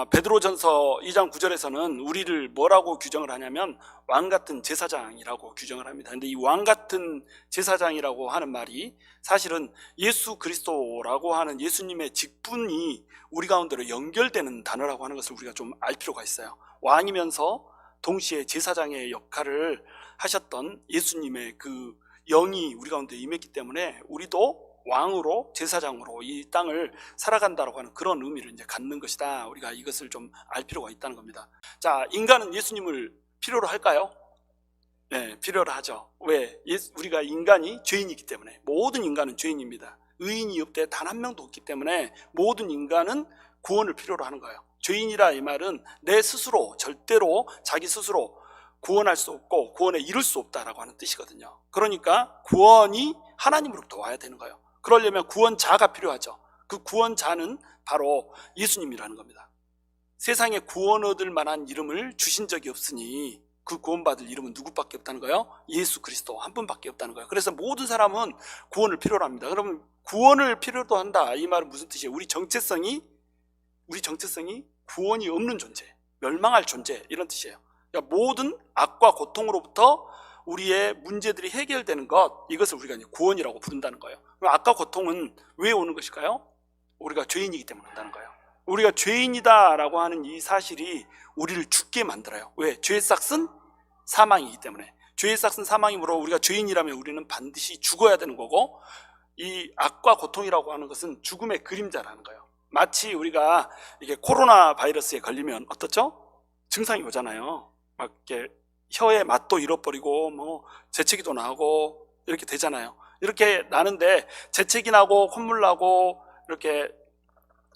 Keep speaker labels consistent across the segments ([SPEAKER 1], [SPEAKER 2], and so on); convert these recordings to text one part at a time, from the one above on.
[SPEAKER 1] 베드로전서 2장 9절에서는 우리를 뭐라고 규정을 하냐면 왕같은 제사장이라고 규정을 합니다. 근데 이 왕같은 제사장이라고 하는 말이 사실은 예수 그리스도라고 하는 예수님의 직분이 우리 가운데로 연결되는 단어라고 하는 것을 우리가 좀 알 필요가 있어요. 왕이면서 동시에 제사장의 역할을 하셨던 예수님의 그 영이 우리 가운데 임했기 때문에 우리도 왕으로 제사장으로 이 땅을 살아간다라고 하는 그런 의미를 이제 갖는 것이다. 우리가 이것을 좀 알 필요가 있다는 겁니다. 자, 인간은 예수님을 필요로 할까요? 네, 필요로 하죠. 왜? 우리가 인간이 죄인이기 때문에. 모든 인간은 죄인입니다. 의인이 없되 단 한 명도 없기 때문에 모든 인간은 구원을 필요로 하는 거예요. 죄인이라 이 말은 내 스스로 절대로 자기 스스로 구원할 수 없고 구원에 이룰 수 없다라고 하는 뜻이거든요. 그러니까 구원이 하나님으로부터 와야 되는 거예요. 그러려면 구원자가 필요하죠. 그 구원자는 바로 예수님이라는 겁니다. 세상에 구원 얻을 만한 이름을 주신 적이 없으니 그 구원받을 이름은 누구밖에 없다는 거예요? 예수 그리스도 한 분밖에 없다는 거예요. 그래서 모든 사람은 구원을 필요로 합니다. 그러면 구원을 필요로 한다, 이 말은 무슨 뜻이에요? 우리 정체성이 구원이 없는 존재, 멸망할 존재, 이런 뜻이에요. 그러니까 모든 악과 고통으로부터 우리의 문제들이 해결되는 것, 이것을 우리가 이제 구원이라고 부른다는 거예요. 그럼 악과 고통은 왜 오는 것일까요? 우리가 죄인이기 때문에 온다는 거예요. 우리가 죄인이다라고 하는 이 사실이 우리를 죽게 만들어요. 왜? 죄의 삭은 사망이기 때문에. 죄의 삭은 사망이므로 우리가 죄인이라면 우리는 반드시 죽어야 되는 거고, 이 악과 고통이라고 하는 것은 죽음의 그림자라는 거예요. 마치 우리가 이게 코로나 바이러스에 걸리면 어떻죠? 증상이 오잖아요. 막 이렇게 혀의 맛도 잃어버리고 뭐 재채기도 나고 이렇게 되잖아요. 이렇게 나는데 재채기 나고 콧물 나고 이렇게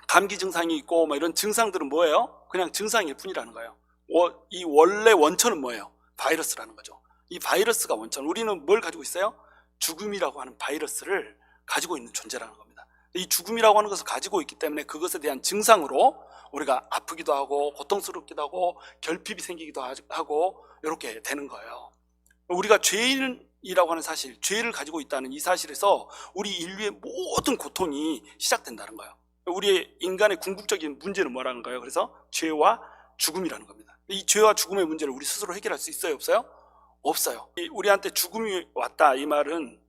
[SPEAKER 1] 감기 증상이 있고 뭐 이런 증상들은 뭐예요? 그냥 증상일 뿐이라는 거예요. 이 원래 원천은 뭐예요? 바이러스라는 거죠. 이 바이러스가 원천. 우리는 뭘 가지고 있어요? 죽음이라고 하는 바이러스를 가지고 있는 존재라는 겁니다. 이 죽음이라고 하는 것을 가지고 있기 때문에 그것에 대한 증상으로 우리가 아프기도 하고 고통스럽기도 하고 결핍이 생기기도 하고 이렇게 되는 거예요. 우리가 죄인이라고 하는 사실, 죄를 가지고 있다는 이 사실에서 우리 인류의 모든 고통이 시작된다는 거예요. 우리의 인간의 궁극적인 문제는 뭐라는 거예요? 그래서 죄와 죽음이라는 겁니다. 이 죄와 죽음의 문제를 우리 스스로 해결할 수 있어요? 없어요? 없어요. 우리한테 죽음이 왔다, 이 말은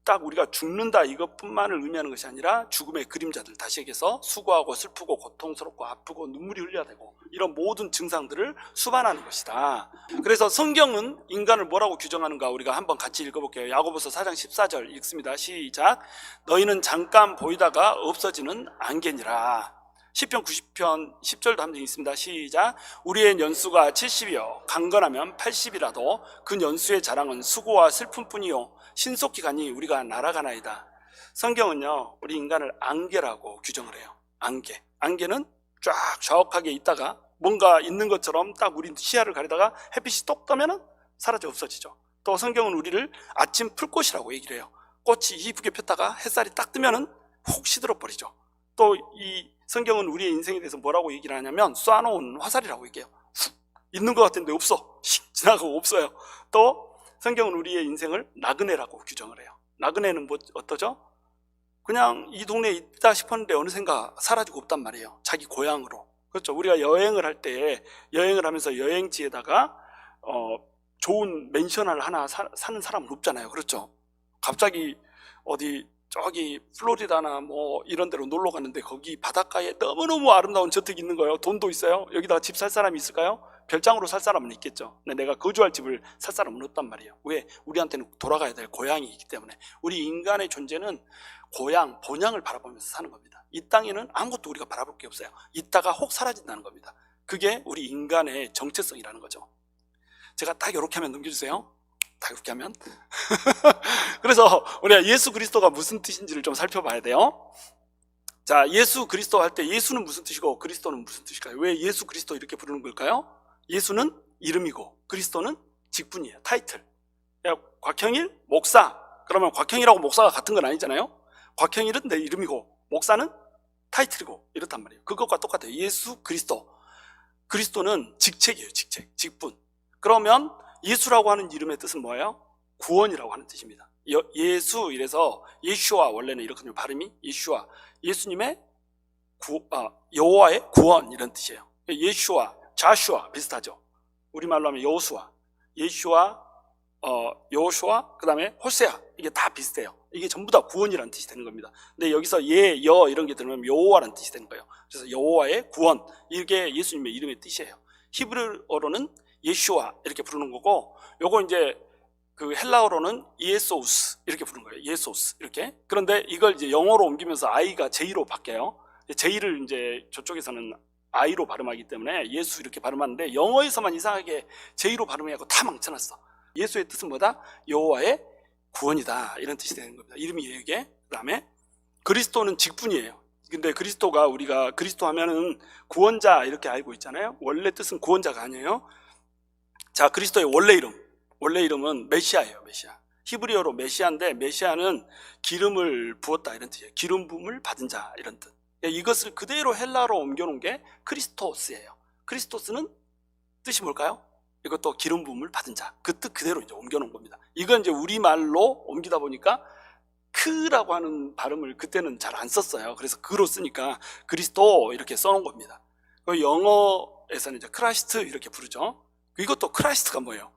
[SPEAKER 1] 딱 우리가 죽는다 이것뿐만을 의미하는 것이 아니라 죽음의 그림자들, 다시 얘기해서 수고하고 슬프고 고통스럽고 아프고 눈물이 흘려야 되고 이런 모든 증상들을 수반하는 것이다. 그래서 성경은 인간을 뭐라고 규정하는가 우리가 한번 같이 읽어볼게요. 야고보서 4장 14절 읽습니다. 시작. 너희는 잠깐 보이다가 없어지는 안개니라. 시편 90편 10절도 한 번 있습니다. 시작. 우리의 연수가 70이요 강건하면 80이라도 그 연수의 자랑은 수고와 슬픔뿐이요 신속히 가니 우리가 날아가나이다. 성경은요 우리 인간을 안개라고 규정을 해요. 안개는 쫙 좌욱하게 있다가 뭔가 있는 것처럼 딱 우리 시야를 가리다가 햇빛이 똑 떠면은 사라져 없어지죠. 또 성경은 우리를 아침 풀꽃이라고 얘기를 해요. 꽃이 이쁘게 폈다가 햇살이 딱 뜨면은 훅 시들어 버리죠. 또 이 성경은 우리의 인생에 대해서 뭐라고 얘기를 하냐면 쏴놓은 화살이라고 얘기해요. 훅 있는 것 같은데 없어, 씩 지나가고 없어요. 또 성경은 우리의 인생을 나그네라고 규정을 해요. 나그네는 뭐 어떠죠? 그냥 이 동네에 있다 싶었는데 어느샌가 사라지고 없단 말이에요. 자기 고향으로. 그렇죠. 우리가 여행을 할 때 여행을 하면서 여행지에다가 좋은 맨션을 하나 사는 사람은 없잖아요. 그렇죠. 갑자기 어디 저기 플로리다나 뭐 이런 데로 놀러 갔는데 거기 바닷가에 너무너무 아름다운 저택이 있는 거예요. 돈도 있어요. 여기다가 집 살 사람이 있을까요? 별장으로 살 사람은 있겠죠. 근데 내가 거주할 집을 살 사람은 없단 말이에요. 왜? 우리한테는 돌아가야 될 고향이 있기 때문에. 우리 인간의 존재는 고향, 본향을 바라보면서 사는 겁니다. 이 땅에는 아무것도 우리가 바라볼 게 없어요. 있다가 혹 사라진다는 겁니다. 그게 우리 인간의 정체성이라는 거죠. 제가 딱 이렇게 하면 넘겨주세요. 딱 이렇게 하면 그래서 우리가 예수 그리스도가 무슨 뜻인지를 좀 살펴봐야 돼요. 자, 예수 그리스도 할 때 예수는 무슨 뜻이고 그리스도는 무슨 뜻일까요? 왜 예수 그리스도 이렇게 부르는 걸까요? 예수는 이름이고 그리스도는 직분이에요. 타이틀. 곽형일 목사, 그러면 곽형일하고 목사가 같은 건 아니잖아요. 곽형일은 내 이름이고 목사는 타이틀이고 이렇단 말이에요. 그것과 똑같아요. 예수 그리스도, 그리스도는 직책이에요. 직분. 그러면 예수라고 하는 이름의 뜻은 뭐예요? 구원이라고 하는 뜻입니다. 예수, 이래서 예슈아, 원래는 이렇거든요. 발음이 예슈아, 예수님의 여호와의 구원 이런 뜻이에요. 예슈아, 자슈아 비슷하죠. 우리말로 하면 여호수아, 예슈아, 여호수아, 그 다음에 호세아, 이게 다 비슷해요. 이게 전부 다 구원이라는 뜻이 되는 겁니다. 근데 여기서 예, 여 이런 게 들으면 여호와라는 뜻이 되는 거예요. 그래서 여호와의 구원, 이게 예수님의 이름의 뜻이에요. 히브리어로는 예슈아 이렇게 부르는 거고, 요거 이제 그 헬라어로는 예소스 이렇게 부르는 거예요. 예소스 이렇게. 그런데 이걸 이제 영어로 옮기면서 I가 J로 바뀌어요. J를 이제 저쪽에서는 I로 발음하기 때문에 예수 이렇게 발음하는데, 영어에서만 이상하게 J로 발음해갖고 다 망쳐놨어. 예수의 뜻은 뭐다? 여호와의 구원이다 이런 뜻이 되는 겁니다. 이름이에요 이게. 그 다음에 그리스도는 직분이에요. 근데 그리스도가, 우리가 그리스도 하면은 구원자 이렇게 알고 있잖아요. 원래 뜻은 구원자가 아니에요. 자, 그리스도의 원래 이름은 메시아예요. 메시아. 히브리어로 메시아인데, 메시아는 기름을 부었다 이런 뜻이에요. 기름 부음을 받은 자 이런 뜻. 이것을 그대로 헬라어로 옮겨놓은 게 크리스토스예요. 크리스토스는 뜻이 뭘까요? 이것도 기름 부음을 받은 자. 그 뜻 그대로 이제 옮겨놓은 겁니다. 이건 이제 우리말로 옮기다 보니까 크라고 하는 발음을 그때는 잘 안 썼어요. 그래서 그로 쓰니까 그리스도 이렇게 써놓은 겁니다. 영어에서는 이제 크라이스트 이렇게 부르죠. 이것도 크라이스트가 뭐예요?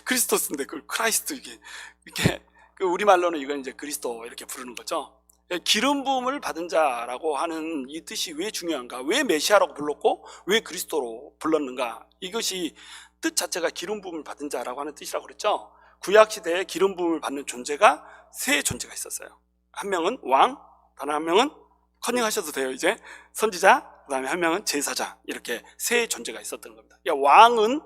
[SPEAKER 1] 크리스토스인데 그 크라이스트, 이게 그 우리말로는 이건 이제 그리스도 이렇게 부르는 거죠. 기름 부음을 받은 자라고 하는 이 뜻이 왜 중요한가? 왜 메시아라고 불렀고 왜 그리스도로 불렀는가? 이것이 뜻 자체가 기름 부음을 받은 자라고 하는 뜻이라고 그랬죠. 구약 시대에 기름 부음을 받는 존재가 세 존재가 있었어요. 한 명은 왕, 다른 한 명은, 커닝하셔도 돼요 이제, 선지자, 그 다음에 한 명은 제사장, 이렇게 세 존재가 있었던 겁니다. 왕은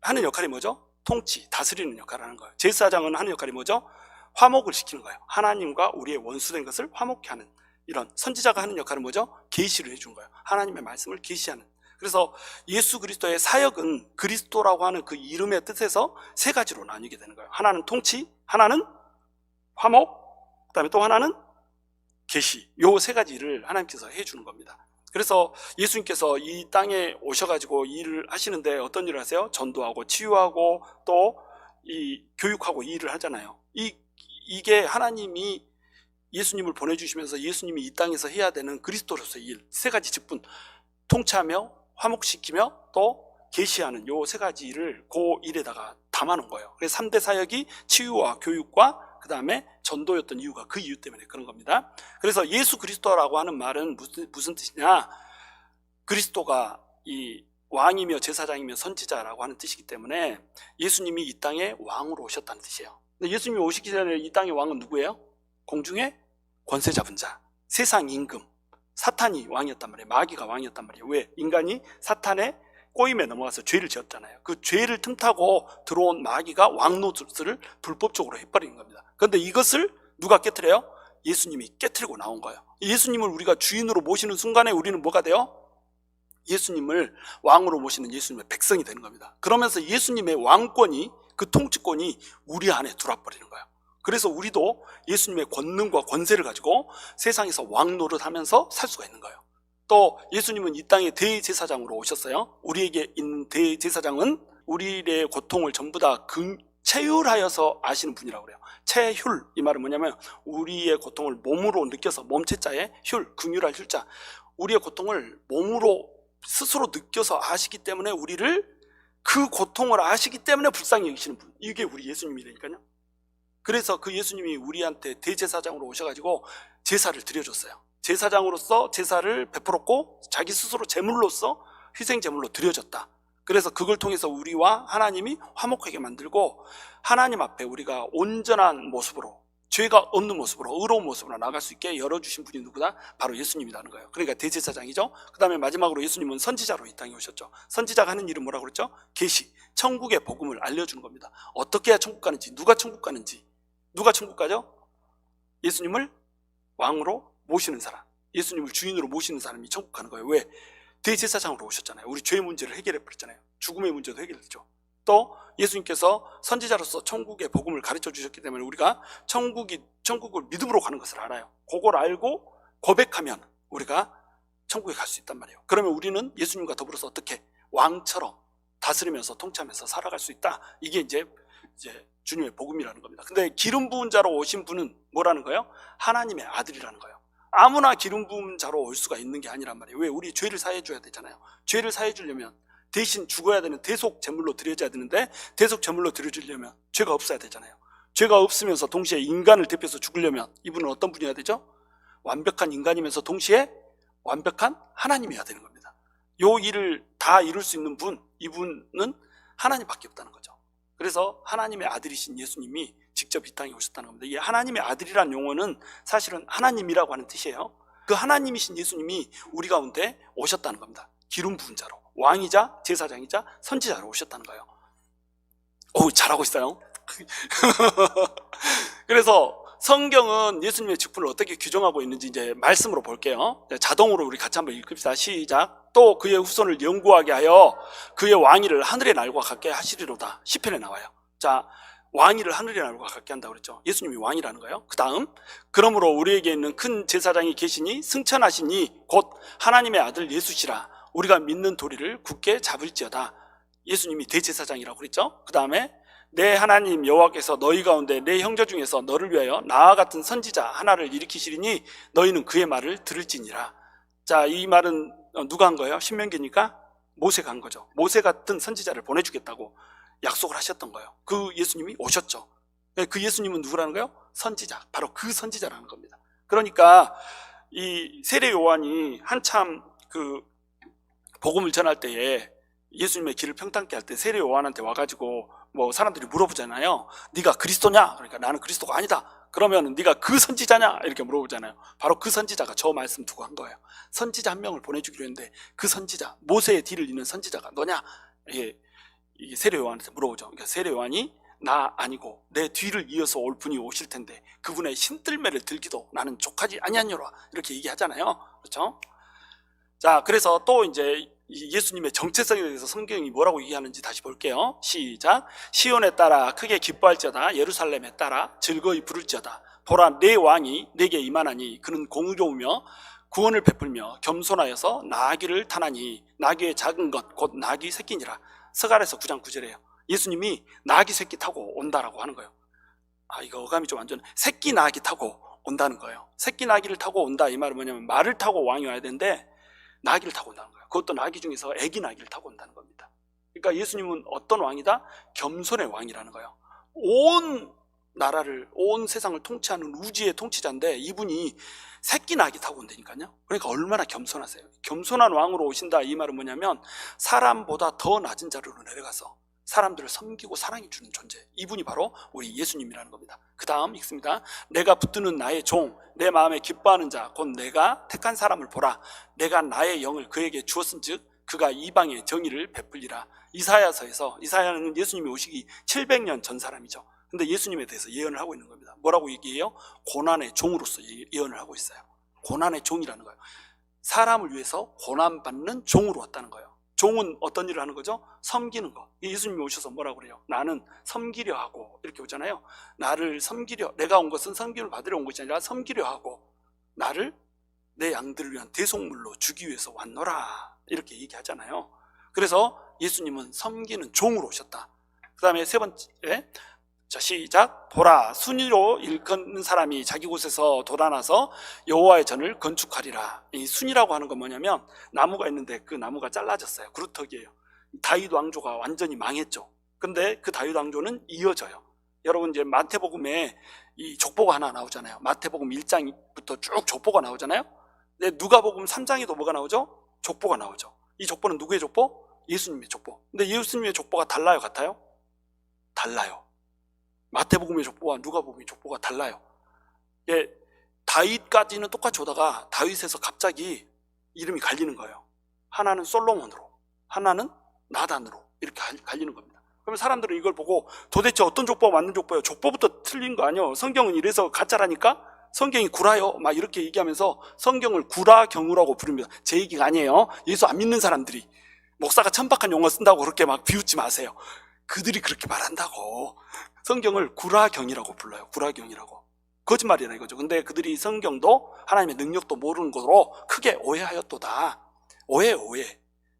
[SPEAKER 1] 하는 역할이 뭐죠? 통치, 다스리는 역할을 하는 거예요. 제사장은 하는 역할이 뭐죠? 화목을 시키는 거예요. 하나님과 우리의 원수된 것을 화목케 하는. 이런 선지자가 하는 역할은 뭐죠? 계시를 해준 거예요. 하나님의 말씀을 계시하는. 그래서 예수 그리스도의 사역은 그리스도라고 하는 그 이름의 뜻에서 세 가지로 나뉘게 되는 거예요. 하나는 통치, 하나는 화목, 그 다음에 또 하나는 계시. 요 세 가지를 하나님께서 해주는 겁니다. 그래서 예수님께서 이 땅에 오셔가지고 일을 하시는데 어떤 일을 하세요? 전도하고 치유하고 또 이 교육하고 이 일을 하잖아요. 이게 하나님이 예수님을 보내주시면서 예수님이 이 땅에서 해야 되는 그리스도로서의 일, 세 가지 직분, 통치하며 화목시키며 또 계시하는 요 세 가지 일을 그 일에다가 담아놓은 거예요. 그래서 3대 사역이 치유와 교육과 그 다음에 전도였던 이유가 그 이유 때문에 그런 겁니다. 그래서 예수 그리스도라고 하는 말은 무슨 뜻이냐? 그리스도가 이 왕이며 제사장이며 선지자라고 하는 뜻이기 때문에 예수님이 이 땅에 왕으로 오셨다는 뜻이에요. 근데 예수님이 오시기 전에 이 땅의 왕은 누구예요? 공중의 권세 잡은 자, 세상 임금, 사탄이 왕이었단 말이에요. 마귀가 왕이었단 말이에요. 왜? 인간이 사탄의 꼬임에 넘어가서 죄를 지었잖아요. 그 죄를 틈타고 들어온 마귀가 왕 노릇을 불법적으로 해버리는 겁니다. 그런데 이것을 누가 깨트려요? 예수님이 깨트리고 나온 거예요. 예수님을 우리가 주인으로 모시는 순간에 우리는 뭐가 돼요? 예수님을 왕으로 모시는 예수님의 백성이 되는 겁니다. 그러면서 예수님의 왕권이, 그 통치권이 우리 안에 들어와 버리는 거예요. 그래서 우리도 예수님의 권능과 권세를 가지고 세상에서 왕 노릇하면서 살 수가 있는 거예요. 또 예수님은 이 땅에 대제사장으로 오셨어요. 우리에게 있는 대제사장은 우리의 고통을 전부 다 체휼하여서 아시는 분이라고 그래요. 체휼, 이 말은 뭐냐면 우리의 고통을 몸으로 느껴서, 몸체자에 휼, 긍휼할 휼자, 우리의 고통을 몸으로 스스로 느껴서 아시기 때문에 우리를, 그 고통을 아시기 때문에 불쌍히 여기시는 분, 이게 우리 예수님이라니까요. 그래서 그 예수님이 우리한테 대제사장으로 오셔가지고 제사를 드려줬어요. 제사장으로서 제사를 베풀었고 자기 스스로 제물로서 희생 제물로 드려졌다. 그래서 그걸 통해서 우리와 하나님이 화목하게 만들고 하나님 앞에 우리가 온전한 모습으로, 죄가 없는 모습으로, 의로운 모습으로 나갈 수 있게 열어주신 분이 누구다? 바로 예수님이라는 거예요. 그러니까 대제사장이죠. 그 다음에 마지막으로 예수님은 선지자로 이 땅에 오셨죠. 선지자가 하는 일은 뭐라고 그랬죠? 계시, 천국의 복음을 알려주는 겁니다. 어떻게 해야 천국 가는지, 누가 천국 가는지. 누가 천국 가죠? 예수님을 왕으로 모시는 사람, 예수님을 주인으로 모시는 사람이 천국 가는 거예요. 왜? 대제사장으로 오셨잖아요. 우리 죄의 문제를 해결해 버렸잖아요. 죽음의 문제도 해결됐죠. 또 예수님께서 선지자로서 천국의 복음을 가르쳐 주셨기 때문에 우리가 천국을 믿음으로 가는 것을 알아요. 그걸 알고 고백하면 우리가 천국에 갈 수 있단 말이에요. 그러면 우리는 예수님과 더불어서 어떻게 왕처럼 다스리면서 통치하면서 살아갈 수 있다. 이게 이제 주님의 복음이라는 겁니다. 근데 기름 부은 자로 오신 분은 뭐라는 거예요? 하나님의 아들이라는 거예요. 아무나 기름 부은 자로 올 수가 있는 게 아니란 말이에요. 왜? 우리 죄를 사해 줘야 되잖아요. 죄를 사해 주려면 대신 죽어야 되는 대속 제물로 드려져야 되는데, 대속 제물로 드려주려면 죄가 없어야 되잖아요. 죄가 없으면서 동시에 인간을 대표해서 죽으려면 이분은 어떤 분이어야 되죠? 완벽한 인간이면서 동시에 완벽한 하나님이어야 되는 겁니다. 요 일을 다 이룰 수 있는 분, 이분은 하나님밖에 없다는 거죠. 그래서 하나님의 아들이신 예수님이 직접 이 땅에 오셨다는 겁니다. 이 하나님의 아들이란 용어는 사실은 하나님이라고 하는 뜻이에요. 그 하나님이신 예수님이 우리 가운데 오셨다는 겁니다. 기름 부은 자로, 왕이자 제사장이자 선지자로 오셨다는 거예요. 오, 잘하고 있어요. 그래서 성경은 예수님의 직분을 어떻게 규정하고 있는지 이제 말씀으로 볼게요. 자동으로 우리 같이 한번 읽읍시다. 시작. 또 그의 후손을 영구하게 하여 그의 왕위를 하늘의 날과 같게 하시리로다. 시편에 나와요. 자, 왕위를 하늘의 날과 같게 한다고 그랬죠. 예수님이 왕이라는 거예요. 그 다음, 그러므로 우리에게 있는 큰 제사장이 계시니 승천하시니 곧 하나님의 아들 예수시라. 우리가 믿는 도리를 굳게 잡을지어다. 예수님이 대제사장이라고 그랬죠. 그 다음에 내 하나님 여호와께서 너희 가운데 내 형제 중에서 너를 위하여 나와 같은 선지자 하나를 일으키시리니 너희는 그의 말을 들을지니라. 자, 이 말은 누가 한 거예요? 신명기니까 모세가 한 거죠. 모세 같은 선지자를 보내주겠다고 약속을 하셨던 거예요. 그 예수님이 오셨죠. 그 예수님은 누구라는 거예요? 선지자. 바로 그 선지자라는 겁니다. 그러니까 이 세례 요한이 한참 그 복음을 전할 때에 예수님의 길을 평탄케 할 때 세례 요한한테 와가지고 뭐 사람들이 물어보잖아요. 네가 그리스도냐? 그러니까 나는 그리스도가 아니다. 그러면 네가 그 선지자냐? 이렇게 물어보잖아요. 바로 그 선지자가 저 말씀 두고 한 거예요. 선지자 한 명을 보내주기로 했는데 그 선지자, 모세의 뒤를 잇는 선지자가 너냐? 이게 세례 요한한테 물어보죠. 그러니까 세례 요한이 나 아니고 내 뒤를 이어서 올 분이 오실 텐데 그분의 신들매를 들기도 나는 족하지 아니하노라 이렇게 얘기하잖아요. 그렇죠? 자, 그래서 또 이제 예수님의 정체성에 대해서 성경이 뭐라고 얘기하는지 다시 볼게요. 시작. 시온에 따라 크게 기뻐할지어다. 예루살렘에 따라 즐거이 부를지어다. 보라, 내 왕이 내게 임하나니 그는 공의로우며 구원을 베풀며 겸손하여서 나귀를 타나니 나귀의 작은 것 곧 나귀 새끼니라. 서갈에서 9장 9절이에요. 예수님이 나귀 새끼 타고 온다라고 하는 거예요. 아, 이거 어감이 좀 안 좋네. 새끼 나귀 타고 온다는 거예요. 새끼 나귀를 타고 온다 이 말은 뭐냐면 말을 타고 왕이 와야 되는데 나귀를 타고 온다는 거예요. 그것도 나귀 중에서 애기 나귀를 타고 온다는 겁니다. 그러니까 예수님은 어떤 왕이다? 겸손의 왕이라는 거예요. 온 나라를, 온 세상을 통치하는 우주의 통치자인데 이분이 새끼 나귀 타고 온다니까요. 그러니까 얼마나 겸손하세요. 겸손한 왕으로 오신다 이 말은 뭐냐면 사람보다 더 낮은 자리로 내려가서 사람들을 섬기고 사랑해 주는 존재, 이분이 바로 우리 예수님이라는 겁니다. 그 다음 읽습니다. 내가 붙드는 나의 종, 내 마음에 기뻐하는 자, 곧 내가 택한 사람을 보라. 내가 나의 영을 그에게 주었은즉 그가 이방의 정의를 베풀리라. 이사야서에서, 이사야는 예수님이 오시기 700년 전 사람이죠. 근데 예수님에 대해서 예언을 하고 있는 겁니다. 뭐라고 얘기해요? 고난의 종으로서 예언을 하고 있어요. 고난의 종이라는 거예요. 사람을 위해서 고난받는 종으로 왔다는 거예요. 종은 어떤 일을 하는 거죠? 섬기는 거. 예수님이 오셔서 뭐라고 그래요? 나는 섬기려 하고, 이렇게 오잖아요. 나를 섬기려, 내가 온 것은 섬김을 받으려 온 것이 아니라 섬기려 하고 나를 내 양들을 위한 대속물로 주기 위해서 왔노라, 이렇게 얘기하잖아요. 그래서 예수님은 섬기는 종으로 오셨다. 그 다음에 세 번째, 자, 시작. 보라, 순위로 일컫는 사람이 자기 곳에서 돋아나서 여호와의 전을 건축하리라. 이 순이라고 하는 건 뭐냐면 나무가 있는데 그 나무가 잘라졌어요. 그루터기예요. 다윗 왕조가 완전히 망했죠. 근데 그 다윗 왕조는 이어져요. 여러분 이제 마태복음에 이 족보가 하나 나오잖아요. 마태복음 1장부터 쭉 족보가 나오잖아요. 근데 누가복음 3장에도 뭐가 나오죠? 족보가 나오죠. 이 족보는 누구의 족보? 예수님의 족보. 근데 예수님의 족보가 달라요, 같아요? 달라요. 마태복음의 족보와 누가복음의 족보가 달라요. 예, 다윗까지는 똑같이 오다가 다윗에서 갑자기 이름이 갈리는 거예요. 하나는 솔로몬으로, 하나는 나단으로 이렇게 갈리는 겁니다. 그러면 사람들은 이걸 보고 도대체 어떤 족보가 맞는 족보예요? 족보부터 틀린 거 아니에요? 성경은 이래서 가짜라니까? 성경이 구라요? 막 이렇게 얘기하면서 성경을 구라경우라고 부릅니다. 제 얘기가 아니에요. 예수 안 믿는 사람들이 목사가 천박한 용어 쓴다고 그렇게 막 비웃지 마세요. 그들이 그렇게 말한다고. 성경을 구라경이라고 불러요. 구라경이라고. 거짓말이라 이거죠. 근데 그들이 성경도 하나님의 능력도 모르는 것으로 크게 오해하였도다. 오해.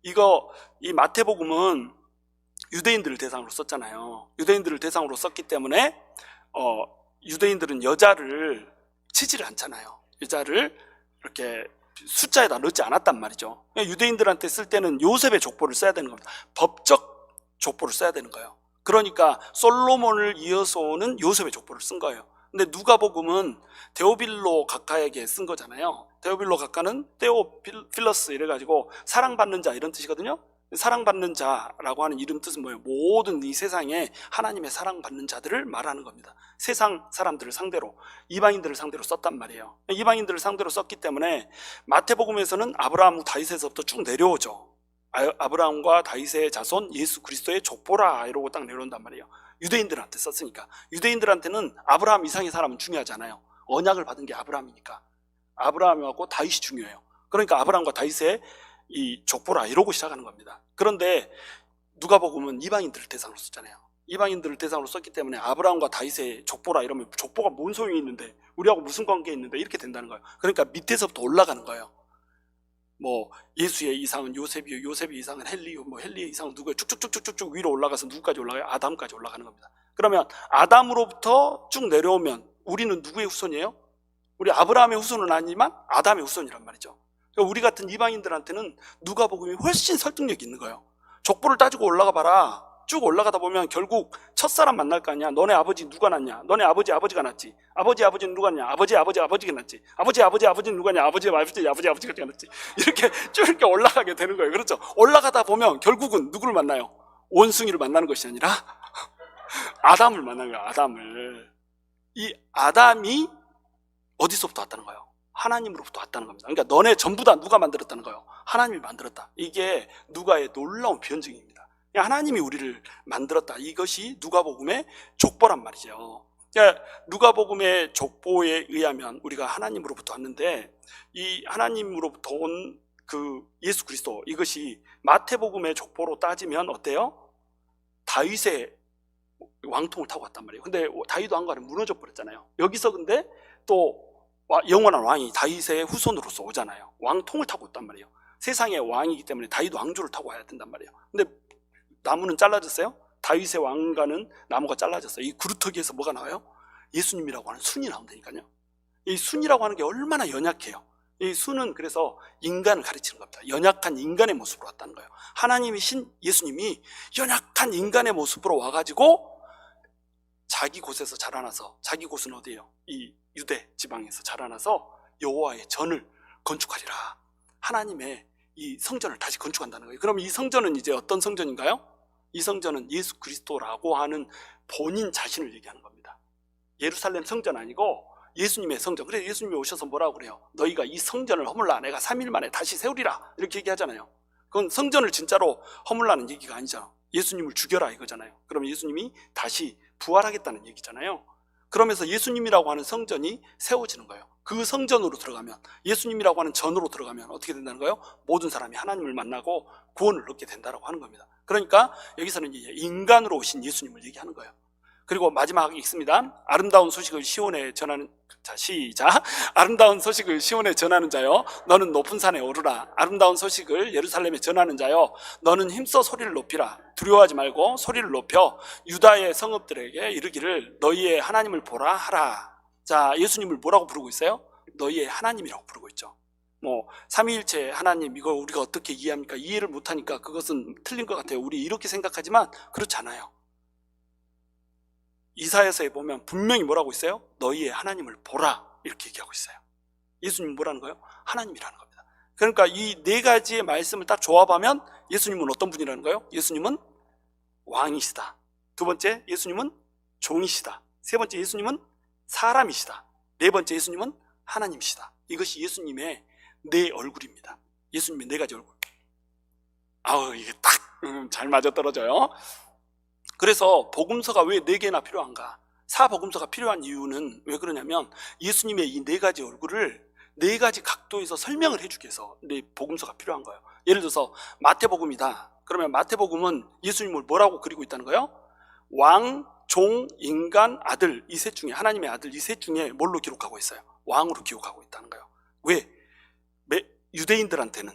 [SPEAKER 1] 이거 이 마태복음은 유대인들을 대상으로 썼잖아요. 유대인들을 대상으로 썼기 때문에 유대인들은 여자를 치지를 않잖아요. 여자를 이렇게 숫자에다 넣지 않았단 말이죠. 유대인들한테 쓸 때는 요셉의 족보를 써야 되는 겁니다. 법적 족보를 써야 되는 거예요. 그러니까 솔로몬을 이어서 오는 요셉의 족보를 쓴 거예요. 근데 누가복음은 데오빌로 각하에게 쓴 거잖아요. 데오빌로 각하는 테오필러스 이래가지고 사랑받는 자 이런 뜻이거든요. 사랑받는 자라고 하는 이름 뜻은 뭐예요? 모든 이 세상에 하나님의 사랑받는 자들을 말하는 겁니다. 세상 사람들을 상대로, 이방인들을 상대로 썼단 말이에요. 이방인들을 상대로 썼기 때문에 마태복음에서는 아브라함, 다윗에서부터 쭉 내려오죠. 아브라함과 다윗의 자손 예수 그리스도의 족보라 이러고 딱 내려온단 말이에요. 유대인들한테 썼으니까. 유대인들한테는 아브라함 이상의 사람은 중요하지 않아요. 언약을 받은 게 아브라함이니까. 아브라함하고 다윗이 중요해요. 그러니까 아브라함과 다윗의 이 족보라 이러고 시작하는 겁니다. 그런데 누가복음은 이방인들을 대상으로 썼잖아요. 이방인들을 대상으로 썼기 때문에 아브라함과 다윗의 족보라 이러면 족보가 뭔 소용이 있는데, 우리하고 무슨 관계 있는데, 이렇게 된다는 거예요. 그러니까 밑에서부터 올라가는 거예요. 뭐 예수의 이상은 요셉이요, 요셉의 이상은 헬리요, 뭐 헬리의 이상은 누구예요, 쭉쭉쭉쭉쭉 위로 올라가서 누구까지 올라가요? 아담까지 올라가는 겁니다. 그러면 아담으로부터 쭉 내려오면 우리는 누구의 후손이에요? 우리 아브라함의 후손은 아니지만 아담의 후손이란 말이죠. 그러니까 우리 같은 이방인들한테는 누가복음이 훨씬 설득력이 있는 거예요. 족보를 따지고 올라가 봐라. 쭉 올라가다 보면 결국 첫사람 만날 거 아니야. 너네 아버지 누가 낳냐? 너네 아버지가 낳지. 아버지는 누가 낳냐? 아버지가 낳지. 아버지는 누가 낳냐? 아버지가 낳지. 이렇게 쭉 이렇게 올라가게 되는 거예요. 그렇죠? 올라가다 보면 결국은 누구를 만나요? 원숭이를 만나는 것이 아니라 아담을 만나는 거예요. 아담을. 이 아담이 어디서부터 왔다는 거예요? 하나님으로부터 왔다는 겁니다. 그러니까 너네 전부 다 누가 만들었다는 거예요? 하나님이 만들었다. 이게 누가의 놀라운 변증입니다. 하나님이 우리를 만들었다. 이것이 누가복음의 족보란 말이죠. 그러니까 누가복음의 족보에 의하면 우리가 하나님으로부터 왔는데, 이 하나님으로부터 온 그 예수 그리스도, 이것이 마태복음의 족보로 따지면 어때요? 다윗의 왕통을 타고 왔단 말이에요. 근데 다윗 왕가는 무너져 버렸잖아요. 여기서 근데 또 영원한 왕이 다윗의 후손으로서 오잖아요. 왕통을 타고 왔단 말이에요. 세상의 왕이기 때문에 다윗 왕조를 타고 와야 된단 말이에요. 근데 나무는 잘라졌어요? 다윗의 왕가는 나무가 잘라졌어요. 이 구루터기에서 뭐가 나와요? 예수님이라고 하는 순이 나온다니까요. 이 순이라고 하는 게 얼마나 연약해요. 이 순은 그래서 인간을 가르치는 겁니다. 연약한 인간의 모습으로 왔다는 거예요. 하나님이신 예수님이 연약한 인간의 모습으로 와가지고 자기 곳에서 자라나서, 자기 곳은 어디예요? 이 유대 지방에서 자라나서 여호와의 전을 건축하리라. 하나님의 이 성전을 다시 건축한다는 거예요. 그럼 이 성전은 이제 어떤 성전인가요? 이 성전은 예수 그리스도라고 하는 본인 자신을 얘기하는 겁니다. 예루살렘 성전 아니고 예수님의 성전. 그래서 예수님이 오셔서 뭐라고 그래요? 너희가 이 성전을 허물라 내가 3일 만에 다시 세우리라, 이렇게 얘기하잖아요. 그건 성전을 진짜로 허물라는 얘기가 아니잖아. 예수님을 죽여라 이거잖아요. 그럼 예수님이 다시 부활하겠다는 얘기잖아요. 그러면서 예수님이라고 하는 성전이 세워지는 거예요. 그 성전으로 들어가면, 예수님이라고 하는 전으로 들어가면 어떻게 된다는 거예요? 모든 사람이 하나님을 만나고 구원을 얻게 된다고 하는 겁니다. 그러니까 여기서는 이제 인간으로 오신 예수님을 얘기하는 거예요. 그리고 마지막 읽습니다. 아름다운 소식을 시온에 전하는, 자 시작. 아름다운 소식을 시온에 전하는 자여 너는 높은 산에 오르라. 아름다운 소식을 예루살렘에 전하는 자여 너는 힘써 소리를 높이라. 두려워하지 말고 소리를 높여 유다의 성읍들에게 이르기를 너희의 하나님을 보라 하라. 자, 예수님을 뭐라고 부르고 있어요? 너희의 하나님이라고 부르고 있죠. 뭐 삼위일체 하나님, 이거 우리가 어떻게 이해합니까? 이해를 못하니까 그것은 틀린 것 같아요. 우리 이렇게 생각하지만 그렇지 않아요. 이사야서에 보면 분명히 뭐라고 있어요? 너희의 하나님을 보라, 이렇게 얘기하고 있어요. 예수님은 뭐라는 거예요? 하나님이라는 겁니다. 그러니까 이 네 가지의 말씀을 딱 조합하면 예수님은 어떤 분이라는 거예요? 예수님은 왕이시다. 두 번째, 예수님은 종이시다. 세 번째, 예수님은 사람이시다. 네 번째, 예수님은 하나님이시다. 이것이 예수님의 네 얼굴입니다. 예수님의 네 가지 얼굴. 아우, 이게 딱 잘 맞아떨어져요. 그래서 복음서가 왜 4개나 필요한가? 사복음서가 필요한 이유는 왜 그러냐면 예수님의 이 4가지 얼굴을 4가지 각도에서 설명을 해주기 위해서 복음서가 필요한 거예요. 예를 들어서 마태복음이다. 그러면 마태복음은 예수님을 뭐라고 그리고 있다는 거예요? 왕, 종, 인간, 아들, 이 셋 중에, 하나님의 아들 이 셋 중에 뭘로 기록하고 있어요? 왕으로 기록하고 있다는 거예요. 왜? 유대인들한테는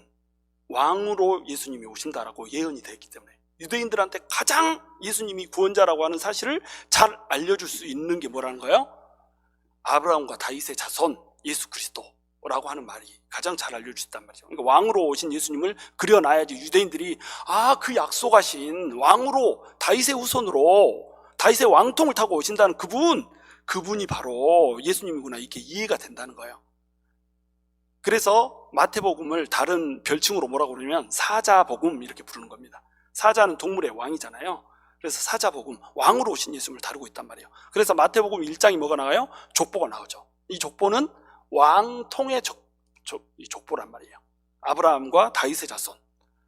[SPEAKER 1] 왕으로 예수님이 오신다라고 예언이 되었기 때문에, 유대인들한테 가장 예수님이 구원자라고 하는 사실을 잘 알려줄 수 있는 게 뭐라는 거예요? 아브라함과 다윗의 자손 예수 그리스도, 라고 하는 말이 가장 잘 알려주셨단 말이죠. 그러니까 왕으로 오신 예수님을 그려놔야지 유대인들이 그 약속하신 왕으로 다윗의 후손으로 다윗의 왕통을 타고 오신다는 그분이 바로 예수님이구나, 이렇게 이해가 된다는 거예요. 그래서 마태복음을 다른 별칭으로 뭐라고 그러냐면 사자복음 이렇게 부르는 겁니다. 사자는 동물의 왕이잖아요. 그래서 사자복음, 왕으로 오신 예수님을 다루고 있단 말이에요. 그래서 마태복음 1장이 뭐가 나와요? 족보가 나오죠. 이 족보는 왕통의 이 족보란 말이에요. 아브라함과 다윗의 자손,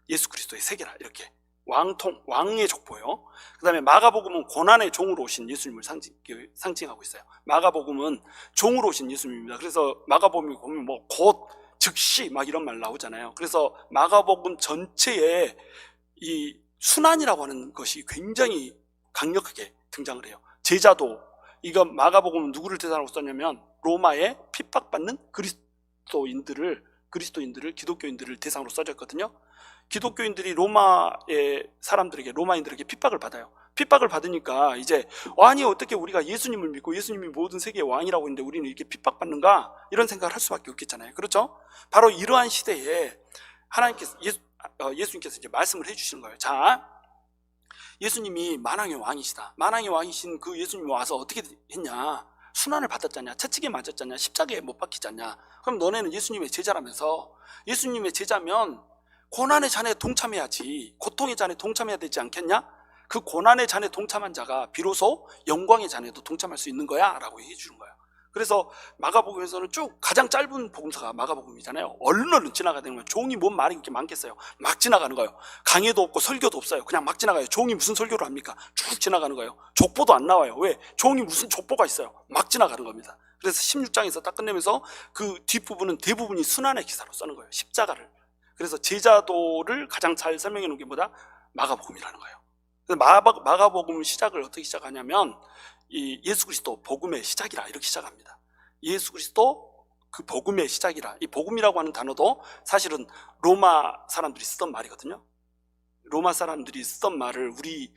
[SPEAKER 1] 예수 그리스도의 세계라, 이렇게 왕의 족보예요. 그 다음에 마가복음은 고난의 종으로 오신 예수님을 상징하고 있어요. 마가복음은 종으로 오신 예수님입니다. 그래서 마가복음에 보면 곧, 즉시 막 이런 말 나오잖아요. 그래서 마가복음 전체에 이 순환이라고 하는 것이 굉장히 강력하게 등장을 해요. 제자도, 이거 마가복음은 누구를 대상으로 썼냐면 로마에 핍박받는 그리스도인들을, 기독교인들을 대상으로 써졌거든요. 기독교인들이 로마인들에게 핍박을 받아요. 핍박을 받으니까 이제 아니 어떻게 우리가 예수님을 믿고 예수님이 모든 세계의 왕이라고 했는데 우리는 이렇게 핍박받는가, 이런 생각을 할 수밖에 없겠잖아요. 그렇죠? 바로 이러한 시대에 하나님께서 예수님께서 이제 말씀을 해주시는 거예요. 자, 예수님이 만왕의 왕이시다. 만왕의 왕이신 그 예수님이 와서 어떻게 했냐? 순환을 받았잖냐? 채찍에 맞았잖냐? 십자가에 못 박히잖냐? 그럼 너네는 예수님의 제자라면서, 예수님의 제자면 고난의 잔에 동참해야지, 고통의 잔에 동참해야 되지 않겠냐? 그 고난의 잔에 동참한 자가 비로소 영광의 잔에도 동참할 수 있는 거야 라고 얘기해 주는 거예요. 그래서 마가복음에서는 쭉 가장 짧은 복음서가 마가복음이잖아요. 얼른 지나가는 거예요. 종이 뭔 말이 그렇게 많겠어요. 막 지나가는 거예요. 강해도 없고 설교도 없어요. 그냥 막 지나가요. 종이 무슨 설교를 합니까? 쭉 지나가는 거예요. 족보도 안 나와요. 왜? 종이 무슨 족보가 있어요. 막 지나가는 겁니다. 그래서 16장에서 딱 끝내면서 그 뒷부분은 대부분이 순환의 기사로 쓰는 거예요. 십자가를. 그래서 제자도를 가장 잘 설명해 놓은 게 뭐다? 마가복음이라는 거예요. 그래서 마가복음 시작을 어떻게 시작하냐면 이 예수 그리스도 복음의 시작이라, 이렇게 시작합니다. 예수 그리스도 그 복음의 시작이라. 이 복음이라고 하는 단어도 사실은 로마 사람들이 쓰던 말이거든요. 로마 사람들이 쓰던 말을 우리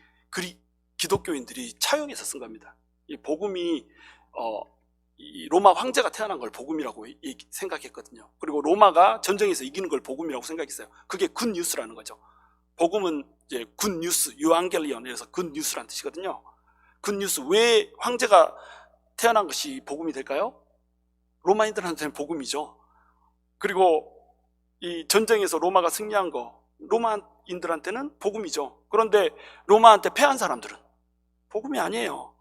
[SPEAKER 1] 기독교인들이 차용해서 쓴 겁니다. 이 복음이 이 로마 황제가 태어난 걸 복음이라고 생각했거든요. 그리고 로마가 전쟁에서 이기는 걸 복음이라고 생각했어요. 그게 굿뉴스라는 거죠. 복음은 이제 굿뉴스, 유앙겔리온에서 굿뉴스라는 뜻이거든요. 굿뉴스, 왜 황제가 태어난 것이 복음이 될까요? 로마인들한테는 복음이죠. 그리고 이 전쟁에서 로마가 승리한 거, 로마인들한테는 복음이죠. 그런데 로마한테 패한 사람들은 복음이 아니에요.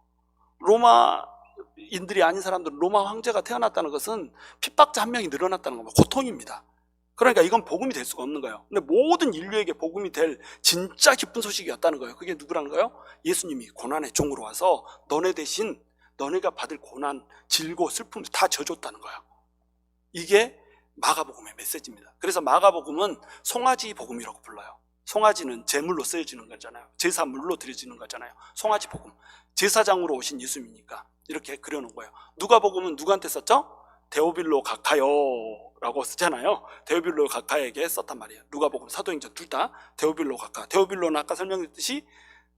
[SPEAKER 1] 로마인들이 아닌 사람들은 로마 황제가 태어났다는 것은 핍박자 한 명이 늘어났다는 겁니다. 고통입니다. 그러니까 이건 복음이 될 수가 없는 거예요. 근데 모든 인류에게 복음이 될 진짜 기쁜 소식이었다는 거예요. 그게 누구라는 거예요? 예수님이 고난의 종으로 와서 너네 대신 너네가 받을 고난, 질고 슬픔을 다 져줬다는 거예요. 이게 마가복음의 메시지입니다. 그래서 마가복음은 송아지 복음이라고 불러요. 송아지는 제물로 쓰여지는 거잖아요. 제사물로 드려지는 거잖아요. 송아지 복음. 제사장으로 오신 예수님이니까 이렇게 그려놓은 거예요. 누가복음은 누구한테 썼죠? 데오빌로 가카요 라고 쓰잖아요. 데오빌로 가카에게 썼단 말이에요. 누가복음, 사도행전 둘 다 데오빌로 가카. 데오빌로는 아까 설명했듯이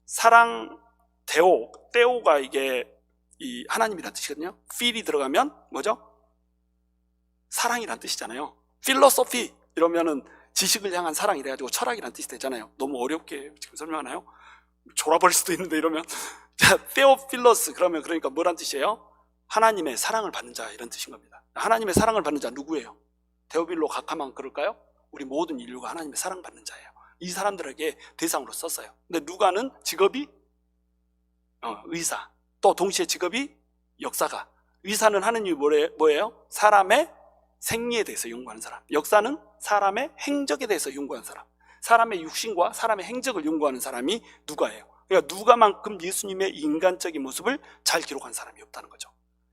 [SPEAKER 1] 사랑, 떼오가 이게 이 하나님이란 뜻이거든요. 필이 들어가면 뭐죠? 사랑이란 뜻이잖아요. 필로소피 이러면은 지식을 향한 사랑 이래가지고 철학이란 뜻이 되잖아요. 너무 어렵게 지금 설명하나요? 졸아버릴 수도 있는데 이러면 테오필로스 그러니까 뭐란 뜻이에요? 하나님의 사랑을 받는 자, 이런 뜻인 겁니다. 하나님의 사랑을 받는 자 누구예요? 데오빌로 가카만 그럴까요? 우리 모든 인류가 하나님의 사랑받는 자예요. 이 사람들에게 대상으로 썼어요. 근데 누가는 직업이 의사, 또 동시에 직업이 역사가. 의사는 하는 일이 뭐예요? 사람의 생리에 대해서 연구하는 사람. 역사는 사람의 행적에 대해서 연구하는 사람. 사람의 육신과 사람의 행적을 연구하는 사람이 누가예요. 그러니까 누가만큼 예수님의 인간적인 모습을 잘 기록한 사람이 없다는 거죠.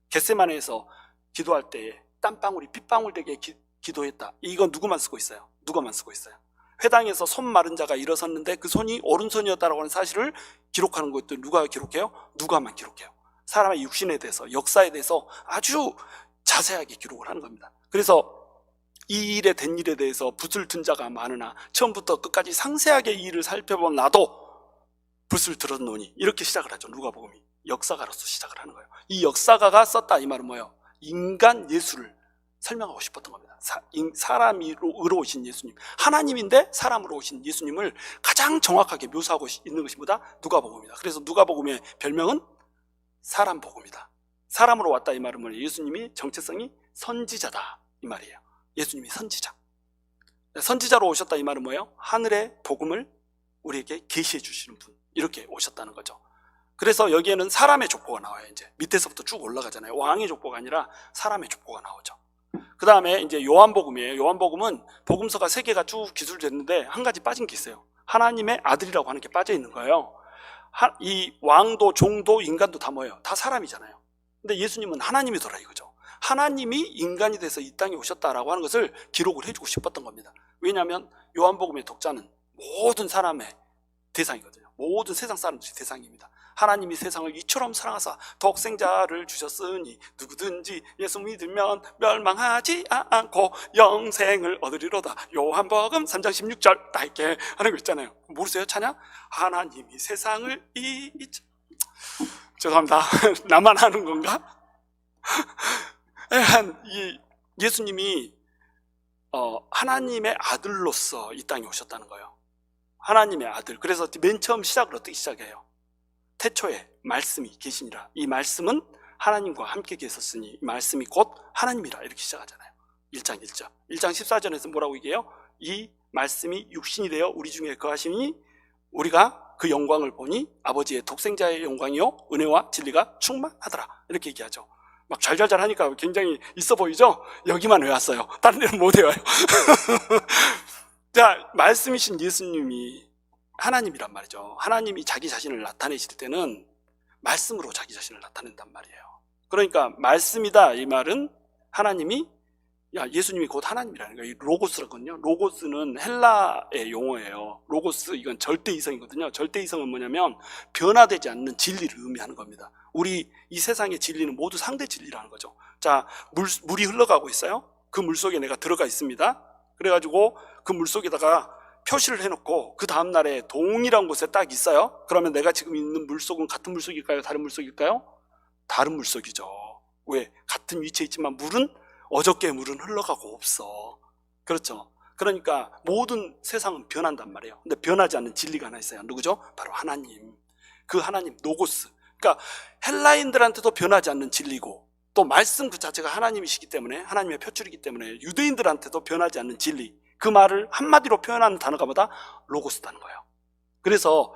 [SPEAKER 1] 겟세마네에서 기도할 때 땀방울이 핏방울 되게 기도했다. 이거 누구만 쓰고 있어요? 누가만 쓰고 있어요. 회당에서 손 마른 자가 일어섰는데 그 손이 오른손이었다라고 하는 사실을 기록하는 것도 누가 기록해요? 누가만 기록해요. 사람의 육신에 대해서, 역사에 대해서 아주 자세하게 기록을 하는 겁니다. 그래서 이 일에 된 일에 대해서 붓을 든 자가 많으나 처음부터 끝까지 상세하게 이 일을 살펴본 나도 붓을 들었노니, 이렇게 시작을 하죠. 누가복음이 역사가로서 시작을 하는 거예요. 이 역사가가 썼다 이 말은 뭐예요? 인간 예수를 설명하고 싶었던 겁니다. 사람으로 오신 예수님, 하나님인데 사람으로 오신 예수님을 가장 정확하게 묘사하고 있는 것이 뭐다? 누가복음입니다. 그래서 누가복음의 별명은 사람복음이다. 사람으로 왔다 이 말은 뭐예요? 예수님이 정체성이 선지자다 이 말이에요. 예수님이 선지자. 선지자로 오셨다 이 말은 뭐예요? 하늘의 복음을 우리에게 계시해 주시는 분, 이렇게 오셨다는 거죠. 그래서 여기에는 사람의 족보가 나와요. 이제 밑에서부터 쭉 올라가잖아요. 왕의 족보가 아니라 사람의 족보가 나오죠. 그 다음에 이제 요한복음이에요. 요한복음은 복음서가 3개가 쭉 기술됐는데 한 가지 빠진 게 있어요. 하나님의 아들이라고 하는 게 빠져 있는 거예요. 이 왕도 종도 인간도 다 뭐예요? 다 사람이잖아요. 근데 예수님은 하나님이더라 이거죠. 하나님이 인간이 돼서 이 땅에 오셨다라고 하는 것을 기록을 해주고 싶었던 겁니다. 왜냐하면 요한복음의 독자는 모든 사람의 대상이거든요. 모든 세상 사람들이 대상입니다. 하나님이 세상을 이처럼 사랑하사 독생자를 주셨으니 누구든지 예수 믿으면 멸망하지 않고 영생을 얻으리로다. 요한복음 3장 16절 다 이렇게 하는 거 있잖아요. 모르세요? 찬양? 하나님이 세상을 죄송합니다. 나만 하는 건가? 이 예수님이 하나님의 아들로서 이 땅에 오셨다는 거예요. 하나님의 아들. 그래서 맨 처음 시작을 어떻게 시작해요? 태초에 말씀이 계시니라. 이 말씀은 하나님과 함께 계셨으니 이 말씀이 곧 하나님이라. 이렇게 시작하잖아요. 1장 1절. 1장 14절에서 뭐라고 얘기해요? 이 말씀이 육신이 되어 우리 중에 거하시니 우리가 그 영광을 보니 아버지의 독생자의 영광이요 은혜와 진리가 충만하더라. 이렇게 얘기하죠. 막 잘잘잘 하니까 굉장히 있어 보이죠? 여기만 외웠어요. 다른 데는 못 외워요. 자, 말씀이신 예수님이 하나님이란 말이죠. 하나님이 자기 자신을 나타내실 때는 말씀으로 자기 자신을 나타낸단 말이에요. 그러니까 말씀이다 이 말은 하나님이 예수님이 곧 하나님이라는 거예요. 이 로고스라거든요. 로고스는 헬라의 용어예요. 로고스 이건 절대이성이거든요. 절대이성은 뭐냐면 변화되지 않는 진리를 의미하는 겁니다. 우리 이 세상의 진리는 모두 상대 진리라는 거죠. 자, 물이 흘러가고 있어요. 그 물 속에 내가 들어가 있습니다. 그래가지고 그 물 속에다가 표시를 해놓고 그 다음날에 동일한 곳에 딱 있어요. 그러면 내가 지금 있는 물속은 같은 물속일까요? 다른 물속일까요? 다른 물속이죠. 왜? 같은 위치에 있지만 어저께 물은 흘러가고 없어. 그렇죠? 그러니까 모든 세상은 변한단 말이에요. 근데 변하지 않는 진리가 하나 있어요. 누구죠? 바로 하나님. 그 하나님, 로고스. 그러니까 헬라인들한테도 변하지 않는 진리고 또 말씀 그 자체가 하나님이시기 때문에 하나님의 표출이기 때문에 유대인들한테도 변하지 않는 진리. 그 말을 한마디로 표현하는 단어가 뭐다? 로고스다는 거예요. 그래서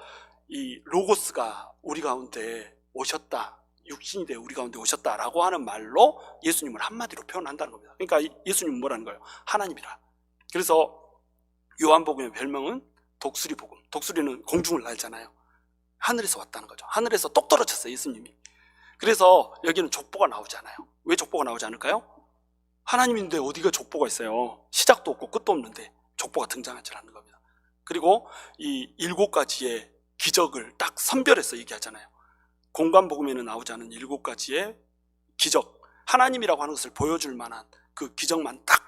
[SPEAKER 1] 이 로고스가 우리 가운데 오셨다. 육신이 되어 우리 가운데 오셨다라고 하는 말로 예수님을 한마디로 표현한다는 겁니다. 그러니까 예수님은 뭐라는 거예요? 하나님이라. 그래서 요한복음의 별명은 독수리복음. 독수리는 공중을 날잖아요. 하늘에서 왔다는 거죠. 하늘에서 똑 떨어졌어요, 예수님이. 그래서 여기는 족보가 나오잖아요. 왜 족보가 나오지 않을까요? 하나님인데 어디가 족보가 있어요? 시작도 없고 끝도 없는데 족보가 등장하지 않는 겁니다. 그리고 이 7가지의 기적을 딱 선별해서 얘기하잖아요. 공관복음에는 나오지 않은 7가지의 기적, 하나님이라고 하는 것을 보여줄 만한 그 기적만 딱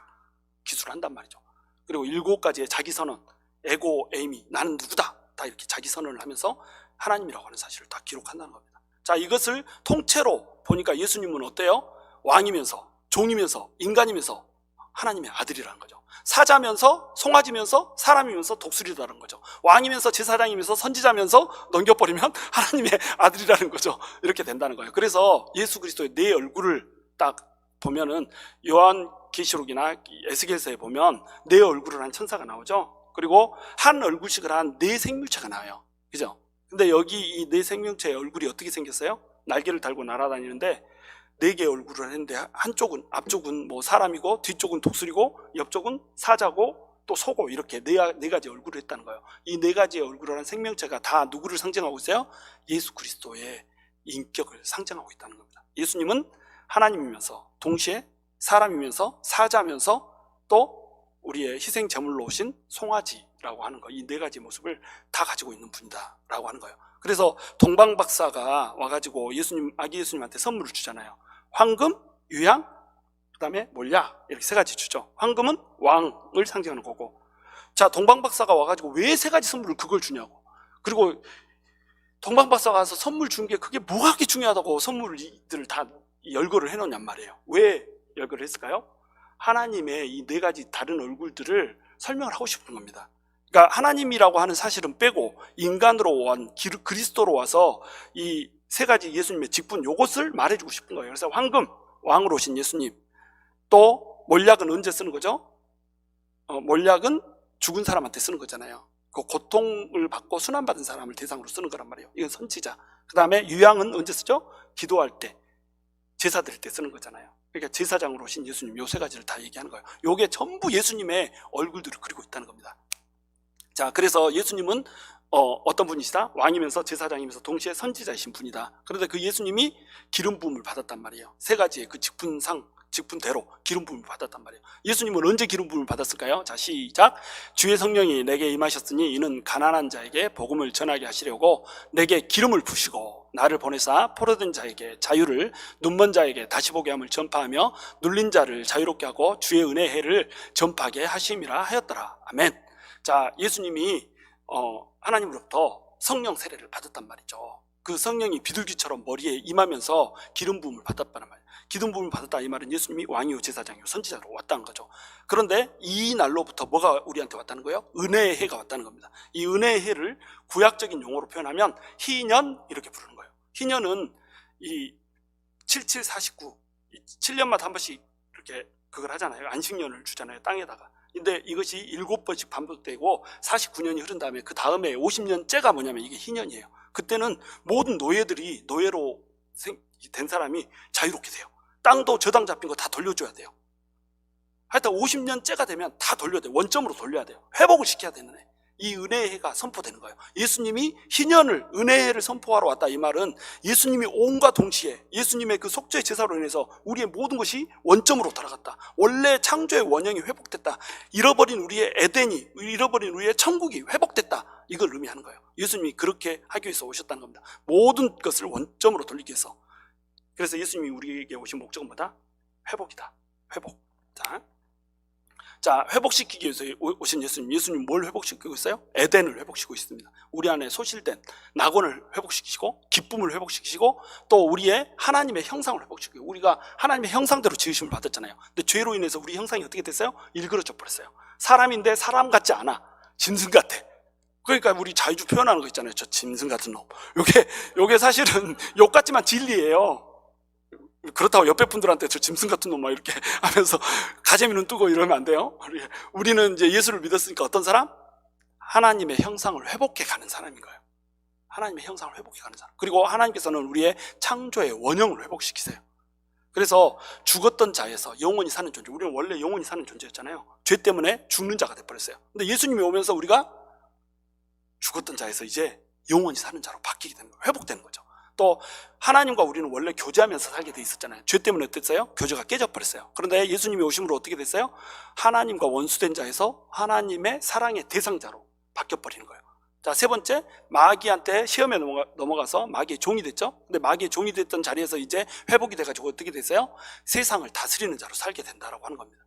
[SPEAKER 1] 기술한단 말이죠. 그리고 7가지의 자기선언, 에고, 에이미, 나는 누구다, 다 이렇게 자기선언을 하면서 하나님이라고 하는 사실을 다 기록한다는 겁니다. 자, 이것을 통째로 보니까 예수님은 어때요? 왕이면서 종이면서 인간이면서 하나님의 아들이라는 거죠. 사자면서 송아지면서 사람이면서 독수리라는 거죠. 왕이면서 제사장이면서 선지자면서 넘겨버리면 하나님의 아들이라는 거죠. 이렇게 된다는 거예요. 그래서 예수 그리스도의 네 얼굴을 딱 보면은 요한계시록이나 에스겔서에 보면 네 얼굴을 한 천사가 나오죠. 그리고 한 얼굴씩을 한 네 생물체가 나와요. 그죠? 근데 여기 이 네 생명체의 얼굴이 어떻게 생겼어요? 날개를 달고 날아다니는데 4개의 얼굴을 했는데 한쪽은, 앞쪽은 뭐 사람이고 뒤쪽은 독수리고 옆쪽은 사자고 또 소고 이렇게 네 가지 얼굴을 했다는 거예요. 이 4가지의 얼굴을 한 생명체가 다 누구를 상징하고 있어요? 예수 그리스도의 인격을 상징하고 있다는 겁니다. 예수님은 하나님이면서 동시에 사람이면서 사자면서 또 우리의 희생 제물로 오신 송아지라고 하는 거, 이 4가지 모습을 다 가지고 있는 분이다 라고 하는 거예요. 그래서 동방박사가 와가지고 아기 예수님한테 선물을 주잖아요. 황금, 유향, 그 다음에 몰약, 이렇게 3가지 주죠. 황금은 왕을 상징하는 거고. 자, 동방박사가 와가지고 왜 3가지 선물을 그걸 주냐고. 그리고 동방박사가 와서 선물 준 게 그게 뭐가 그렇게 중요하다고 선물들을 다 열거를 해놓냔 말이에요. 왜 열거를 했을까요? 하나님의 이 네 가지 다른 얼굴들을 설명을 하고 싶은 겁니다. 그러니까 하나님이라고 하는 사실은 빼고 인간으로 온 그리스도로 와서 이 세 가지 예수님의 직분, 요것을 말해주고 싶은 거예요. 그래서 황금, 왕으로 오신 예수님. 또 몰약은 언제 쓰는 거죠? 몰약은 죽은 사람한테 쓰는 거잖아요. 그 고통을 받고 순환받은 사람을 대상으로 쓰는 거란 말이에요. 이건 선지자. 그 다음에 유양은 언제 쓰죠? 기도할 때, 제사 드릴 때 쓰는 거잖아요. 그러니까 제사장으로 오신 예수님, 요 세 가지를 다 얘기하는 거예요. 요게 전부 예수님의 얼굴들을 그리고 있다는 겁니다. 자, 그래서 예수님은 어떤 분이시다? 왕이면서 제사장이면서 동시에 선지자이신 분이다. 그런데 그 예수님이 기름 부음을 받았단 말이에요. 세 가지의 그 직분대로 기름 부음을 받았단 말이에요. 예수님은 언제 기름 부음을 받았을까요? 자, 시작. 주의 성령이 내게 임하셨으니 이는 가난한 자에게 복음을 전하게 하시려고 내게 기름을 부시고 나를 보내사 포로된 자에게 자유를, 눈먼 자에게 다시 보게 함을 전파하며 눌린 자를 자유롭게 하고 주의 은혜의 해를 전파하게 하심이라 하였더라. 아멘. 자, 예수님이 하나님으로부터 성령 세례를 받았단 말이죠. 그 성령이 비둘기처럼 머리에 임하면서 기름 부음을 받았다는 말이에요. 기름 부음을 받았다 이 말은 예수님이 왕이요 제사장이요 선지자로 왔다는 거죠. 그런데 이 날로부터 뭐가 우리한테 왔다는 거예요? 은혜의 해가 왔다는 겁니다. 이 은혜의 해를 구약적인 용어로 표현하면 희년 이렇게 부르는 거예요. 희년은 이 7749 7년마다 한 번씩 이렇게 그걸 하잖아요. 안식년을 주잖아요. 땅에다가. 근데 이것이 7번씩 반복되고 49년이 흐른 다음에 그 다음에 50년째가 뭐냐면 이게 희년이에요. 그때는 모든 노예들이 노예로 된 사람이 자유롭게 돼요. 땅도 저당 잡힌 거 다 돌려줘야 돼요. 하여튼 50년째가 되면 다 돌려야 돼요. 원점으로 돌려야 돼요. 회복을 시켜야 되는 애. 이 은혜의 해가 선포되는 거예요. 예수님이 희년을 은혜의 해를 선포하러 왔다 이 말은 예수님이 온과 동시에 예수님의 그 속죄의 제사로 인해서 우리의 모든 것이 원점으로 돌아갔다. 원래 창조의 원형이 회복됐다. 잃어버린 우리의 에덴이, 잃어버린 우리의 천국이 회복됐다. 이걸 의미하는 거예요. 예수님이 그렇게 하기 위해서 오셨다는 겁니다. 모든 것을 원점으로 돌리기 위해서. 그래서 예수님이 우리에게 오신 목적은 뭐다? 회복이다. 회복. 자, 회복시키기 위해서 오신 예수님 뭘 회복시키고 있어요? 에덴을 회복시키고 있습니다. 우리 안에 소실된 낙원을 회복시키시고 기쁨을 회복시키시고 또 우리의 하나님의 형상을 회복시키고 우리가 하나님의 형상대로 지으심을 받았잖아요. 근데 죄로 인해서 우리 형상이 어떻게 됐어요? 일그러져 버렸어요. 사람인데 사람 같지 않아. 짐승 같아. 그러니까 우리 자주 표현하는 거 있잖아요. 저 짐승 같은 놈. 요게 사실은 욕 같지만 진리예요. 그렇다고 옆에 분들한테 저 짐승 같은 놈 막 이렇게 하면서 가재미 눈 뜨고 이러면 안 돼요. 우리는 이제 예수를 믿었으니까 어떤 사람? 하나님의 형상을 회복해 가는 사람인 거예요. 하나님의 형상을 회복해 가는 사람. 그리고 하나님께서는 우리의 창조의 원형을 회복시키세요. 그래서 죽었던 자에서 영원히 사는 존재. 우리는 원래 영원히 사는 존재였잖아요. 죄 때문에 죽는 자가 돼버렸어요. 근데 예수님이 오면서 우리가 죽었던 자에서 이제 영원히 사는 자로 바뀌게 되는 거예요. 회복되는 거죠. 또 하나님과 우리는 원래 교제하면서 살게 돼 있었잖아요. 죄 때문에 어땠어요? 교제가 깨져버렸어요. 그런데 예수님이 오심으로 어떻게 됐어요? 하나님과 원수된 자에서 하나님의 사랑의 대상자로 바뀌어버리는 거예요. 자, 세 번째, 마귀한테 시험에 넘어가서 마귀의 종이 됐죠. 근데 마귀의 종이 됐던 자리에서 이제 회복이 돼가지고 어떻게 됐어요? 세상을 다스리는 자로 살게 된다라고 하는 겁니다.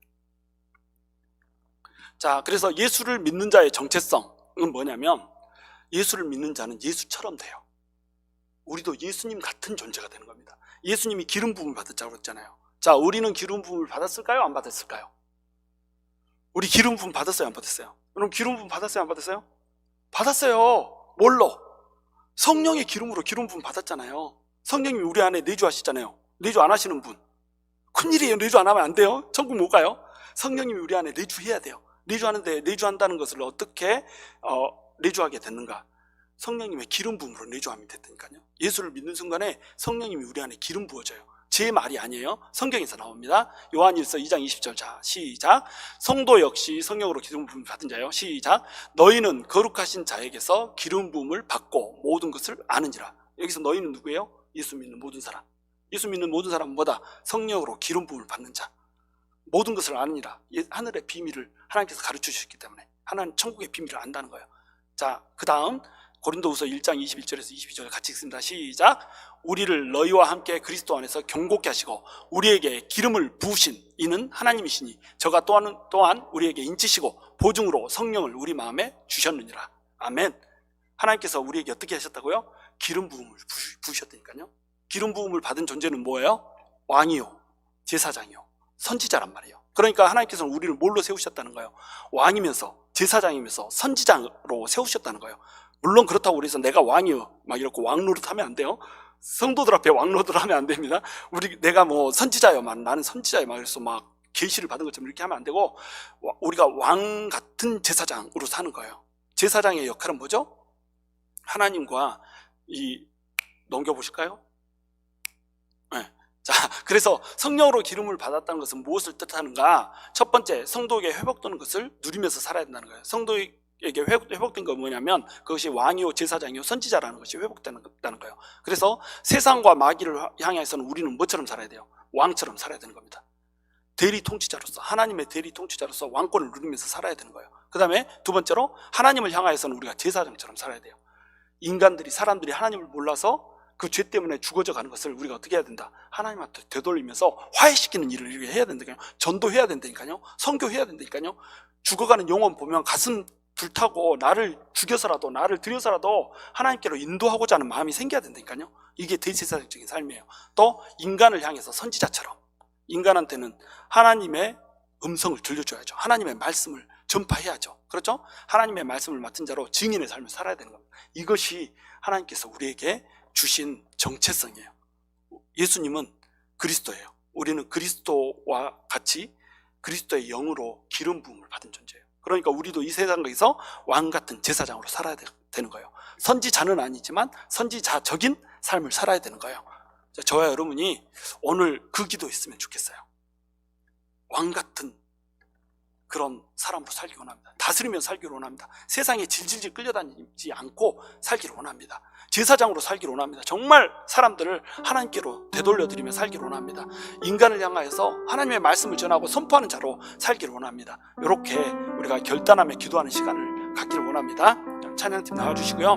[SPEAKER 1] 자, 그래서 예수를 믿는 자의 정체성은 뭐냐면 예수를 믿는 자는 예수처럼 돼요. 우리도 예수님 같은 존재가 되는 겁니다. 예수님이 기름 부음을 받았다고 그랬잖아요. 자, 우리는 기름 부음을 받았을까요? 안 받았을까요? 우리 기름 부음 받았어요? 안 받았어요? 여러분 기름 부음 받았어요? 안 받았어요? 받았어요. 뭘로? 성령의 기름으로 기름 부음 받았잖아요. 성령님이 우리 안에 내주하시잖아요. 내주 안 하시는 분 큰일이에요. 내주 안 하면 안 돼요. 천국 못 가요. 성령님이 우리 안에 내주해야 돼요. 내주하는데 내주한다는 것을 어떻게 내주하게 됐는가? 성령님의 기름 부음으로 내주함이 됐다니까요. 예수를 믿는 순간에 성령님이 우리 안에 기름 부어져요. 제 말이 아니에요. 성경에서 나옵니다. 요한일서 2장 20절. 자, 시작. 성도 역시 성령으로 기름 부음을 받은 자요. 시작. 너희는 거룩하신 자에게서 기름 부음을 받고 모든 것을 아느니라. 여기서 너희는 누구예요? 예수 믿는 모든 사람. 예수 믿는 모든 사람은 뭐다? 성령으로 기름 부음을 받는 자. 모든 것을 아느니라. 하늘의 비밀을 하나님께서 가르쳐 주셨기 때문에 하나님 천국의 비밀을 안다는 거예요. 자, 그 다음 고린도후서 1장 21절에서 22절 같이 읽습니다. 시작. 우리를 너희와 함께 그리스도 안에서 경고케 하시고 우리에게 기름을 부으신 이는 하나님이시니 저가 또한 우리에게 인치시고 보증으로 성령을 우리 마음에 주셨느니라. 아멘. 하나님께서 우리에게 어떻게 하셨다고요? 기름 부음을 부으셨다니까요. 기름 부음을 받은 존재는 뭐예요? 왕이요, 제사장이요, 선지자란 말이에요. 그러니까 하나님께서는 우리를 뭘로 세우셨다는 거예요? 왕이면서 제사장이면서 선지자로 세우셨다는 거예요. 물론 그렇다고 그래서 내가 왕이요 막 이렇게 왕노릇 하면 안 돼요. 성도들 앞에 왕노릇 하면 안 됩니다. 내가 뭐 선지자요 막 나는 선지자요 막 그래서 막 계시를 받은 것처럼 이렇게 하면 안 되고, 우리가 왕 같은 제사장으로 사는 거예요. 제사장의 역할은 뭐죠? 하나님과 넘겨보실까요? 네. 자, 그래서 성령으로 기름을 받았다는 것은 무엇을 뜻하는가? 첫 번째, 성도에게 회복되는 것을 누리면서 살아야 된다는 거예요. 성도에게 회복된 건 뭐냐면 그것이 왕이요 제사장이요 선지자라는 것이 회복되는 거예요. 그래서 세상과 마귀를 향해서는 우리는 뭐처럼 살아야 돼요? 왕처럼 살아야 되는 겁니다. 대리 통치자로서, 하나님의 대리 통치자로서 왕권을 누리면서 살아야 되는 거예요. 그 다음에 두 번째로 하나님을 향하여서는 우리가 제사장처럼 살아야 돼요. 사람들이 하나님을 몰라서 그 죄 때문에 죽어져 가는 것을 우리가 어떻게 해야 된다? 하나님한테 되돌리면서 화해시키는 일을 이렇게 해야 된다니까요. 전도해야 된다니까요. 선교해야 된다니까요. 죽어가는 영혼 보면 가슴 불타고 나를 죽여서라도 나를 들여서라도 하나님께로 인도하고자 하는 마음이 생겨야 된다니까요. 이게 대제사장적인 삶이에요. 또 인간을 향해서 선지자처럼 인간한테는 하나님의 음성을 들려줘야죠. 하나님의 말씀을 전파해야죠. 그렇죠? 하나님의 말씀을 맡은 자로 증인의 삶을 살아야 되는 겁니다. 이것이 하나님께서 우리에게 주신 정체성이에요. 예수님은 그리스도예요. 우리는 그리스도와 같이 그리스도의 영으로 기름 부음을 받은 존재예요. 그러니까 우리도 이 세상에서 왕 같은 제사장으로 살아야 되는 거예요. 선지자는 아니지만 선지자적인 삶을 살아야 되는 거예요. 저와 여러분이 오늘 그 기도했으면 좋겠어요. 왕 같은 그런 사람으로 살기 원합니다. 다스리며 살기를 원합니다. 세상에 질질질 끌려다니지 않고 살기를 원합니다. 제사장으로 살기를 원합니다. 정말 사람들을 하나님께로 되돌려드리며 살기를 원합니다. 인간을 향하여서 하나님의 말씀을 전하고 선포하는 자로 살기를 원합니다. 이렇게 우리가 결단하며 기도하는 시간을 갖기를 원합니다. 찬양팀 나와주시고요.